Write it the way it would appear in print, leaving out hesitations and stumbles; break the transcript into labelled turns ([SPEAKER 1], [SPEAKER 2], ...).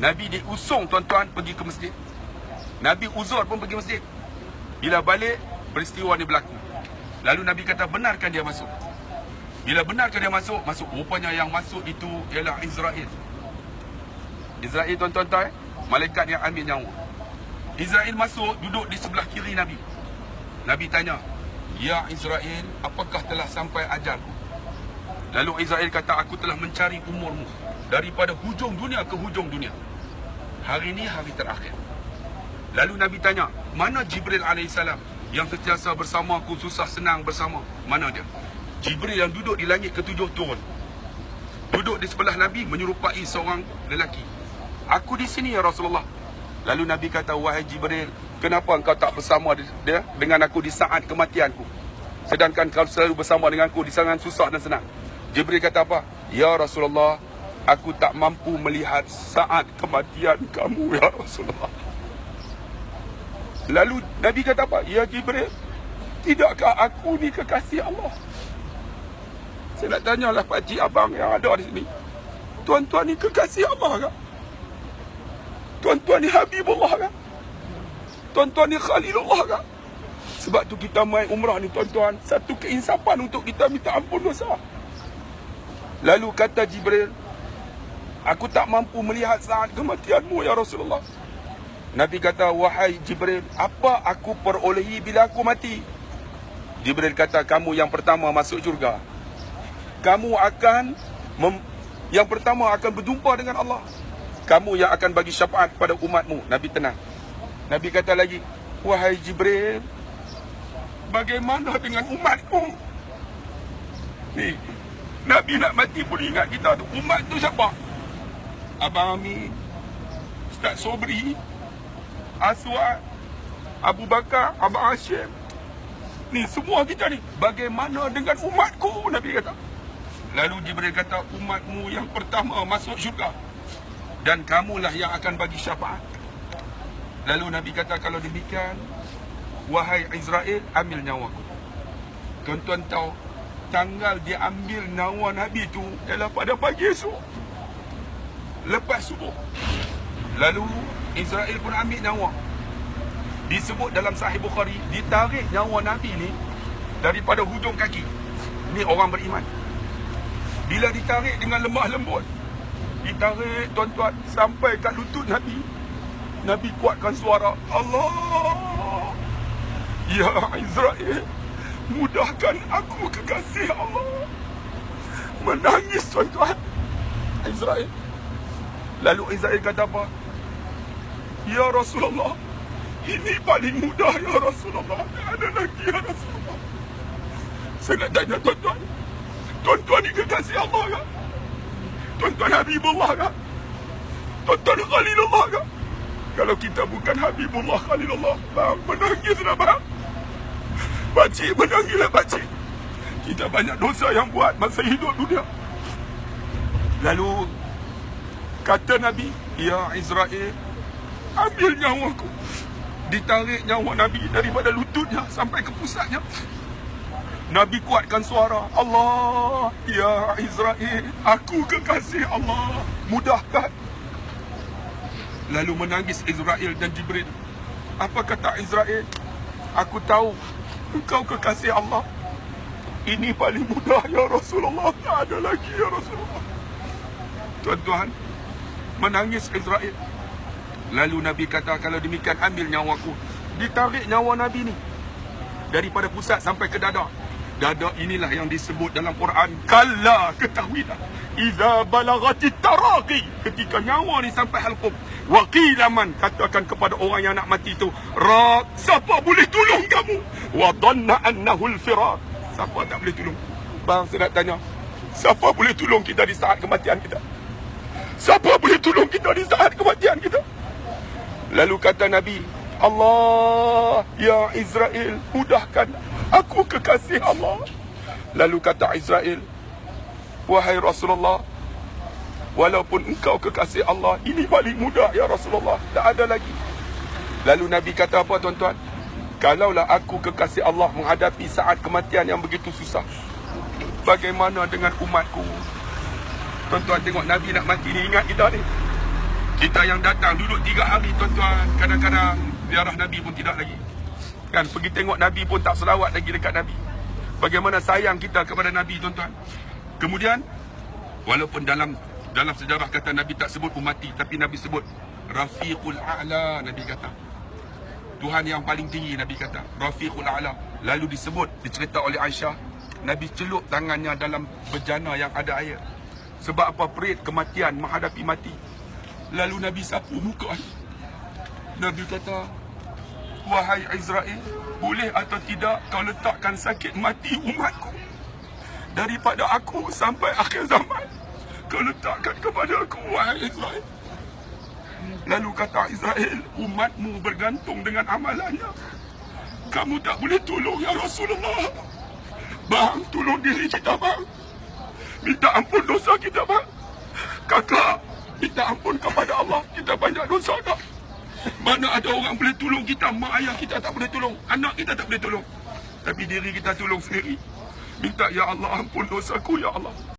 [SPEAKER 1] Nabi diusung tuan-tuan pergi ke masjid. Nabi uzur pun pergi masjid. Bila balik, peristiwa ni berlaku. Lalu Nabi kata, benarkan dia masuk. Bila benarkan dia masuk, rupanya yang masuk itu ialah Israel. Israel tuan-tuan, malaikat yang ambil nyawa. Israel masuk, duduk di sebelah kiri Nabi. Nabi tanya, ya Israel, apakah telah sampai ajalku? Lalu Israel kata, aku telah mencari umurmu daripada hujung dunia ke hujung dunia. Hari ini hari terakhir. Lalu Nabi tanya, mana Jibril alaihissalam yang sentiasa bersamaku, susah senang bersama? Mana dia? Jibril yang duduk di langit ketujuh turun. Duduk di sebelah Nabi menyerupai seorang lelaki. Aku di sini ya Rasulullah. Lalu Nabi kata, wahai Jibril, kenapa engkau tak bersama dia dengan aku di saat kematianku? Sedangkan kau selalu bersama denganku di saat susah dan senang. Jibril kata apa? Ya Rasulullah, aku tak mampu melihat saat kematian kamu ya Rasulullah. Lalu Nabi kata apa? Ya Jibril, tidakkah aku ni kekasih Allah? Saya nak tanyalah pakcik abang yang ada di sini. Tuan-tuan ni kekasih Allah kan? Tuan-tuan ni Habibullah kan? Tuan-tuan ni Khalilullah kan? Sebab tu kita main umrah ni tuan-tuan, satu keinsapan untuk kita minta ampun dosa. Lalu kata Jibril, aku tak mampu melihat saat kematianmu ya Rasulullah. Nabi kata, wahai Jibril, apa aku perolehi bila aku mati? Jibril kata, kamu yang pertama masuk syurga. Kamu akan yang pertama akan berjumpa dengan Allah. Kamu yang akan bagi syafaat kepada umatmu. Nabi tenang. Nabi kata lagi, wahai Jibril, bagaimana dengan umatku? Ni, Nabi nak mati pun ingat kita tu. Umat tu siapa? Abang Amin, Ustaz Sobri, Aswad, Abu Bakar, Abang Hashim. Ni semua kita ni. Bagaimana dengan umatku? Nabi kata. Lalu Jibril kata, umatmu yang pertama masuk syurga. Dan kamulah yang akan bagi syafaat. Lalu Nabi kata, kalau demikian, wahai Israel, ambil nyawaku. Tuan-tuan tahu, tanggal dia ambil nyawa Nabi tu ialah pada pagi esok, lepas subuh. Lalu Israel pun ambil nyawa. Disebut dalam Sahih Bukhari, ditarik nyawa Nabi ni daripada hujung kaki. Ni orang beriman. Bila ditarik dengan lemah lembut, ditarik tuan-tuan sampai kat lutut Nabi. Nabi kuatkan suara, Allah, ya Israel, mudahkan aku kekasih Allah. Menangis tuan-tuan Israel. Lalu Israel kata apa? Ya Rasulullah, ini paling mudah ya Rasulullah. Tak ada lagi ya Rasulullah. Saya nak tanya tuan-tuan, tuan-tuan ni kekasih Allah kan? Tuan-tuan Habibullah kan? Tuan-tuan Khalilullah kan? Kalau kita bukan Habibullah Khalilullah, bang, menangislah bang. Pakcik, menangislah pakcik. Kita banyak dosa yang buat masa hidup dunia. Lalu kata Nabi, ya Israel, ambil nyawaku. Ditarik nyawa Nabi daripada lututnya sampai ke pusatnya. Nabi kuatkan suara, Allah, ya Israel, aku kekasih Allah, mudahkan. Lalu menangis Israel dan Jibril. Apa kata Israel? Aku tahu engkau kekasih Allah. Ini paling mudah ya Rasulullah. Tak ada lagi ya Rasulullah. Tuan-tuan, menangis Israel. Lalu Nabi kata, kalau demikian ambil nyawaku. Ditarik nyawa Nabi ni daripada pusat sampai ke dada. Dada inilah yang disebut dalam Quran, kalla, ketahuilah, iza balagatit taraqi, ketika nyawa ni sampai halqum, wa qila man, katakan kepada orang yang nak mati tu, ra, siapa boleh tolong kamu? Wa dhanna annahu al-firar, siapa tak boleh tolong? Bang, saya nak tanya, siapa boleh tolong kita di saat kematian kita? Siapa boleh tolong kita di saat kematian kita? Lalu kata Nabi, Allah, ya Israel, mudahkan, aku kekasih Allah. Lalu kata Israel, wahai Rasulullah, walaupun engkau kekasih Allah, ini paling mudah ya Rasulullah, tak ada lagi. Lalu Nabi kata apa tuan-tuan? Kalaulah aku kekasih Allah menghadapi saat kematian yang begitu susah, bagaimana dengan umatku? Tuan-tuan tengok Nabi nak mati ni, ingat kita ni. Kita yang datang duduk 3 hari tuan-tuan, kadang-kadang ziarah Nabi pun tidak lagi. Kan, pergi tengok Nabi pun tak selawat lagi dekat Nabi. Bagaimana sayang kita kepada Nabi, tuan-tuan. Kemudian, walaupun dalam sejarah kata Nabi tak sebut umati, tapi Nabi sebut Rafiqul A'la, Nabi kata. Tuhan yang paling tinggi, Nabi kata. Rafiqul A'la. Lalu disebut, dicerita oleh Aisyah, Nabi celup tangannya dalam bejana yang ada air. Sebab apa? Perit kematian, menghadapi mati. Lalu Nabi sapu muka. Nabi kata, wahai Israel, boleh atau tidak kau letakkan sakit mati umatku? Daripada aku sampai akhir zaman, kau letakkan kepada aku, wahai Israel. Lalu kata Israel, umatmu bergantung dengan amalannya. Kamu tak boleh tolong, ya Rasulullah. Bang, tolong diri kita, bang. Minta ampun dosa kita, bang. Kakak, minta ampun kepada Allah. Kita banyak dosa, tak? Mana ada orang boleh tolong kita? Mak ayah kita tak boleh tolong, anak kita tak boleh tolong, tapi diri kita tolong sendiri. Minta, ya Allah, ampun dosaku, ya Allah.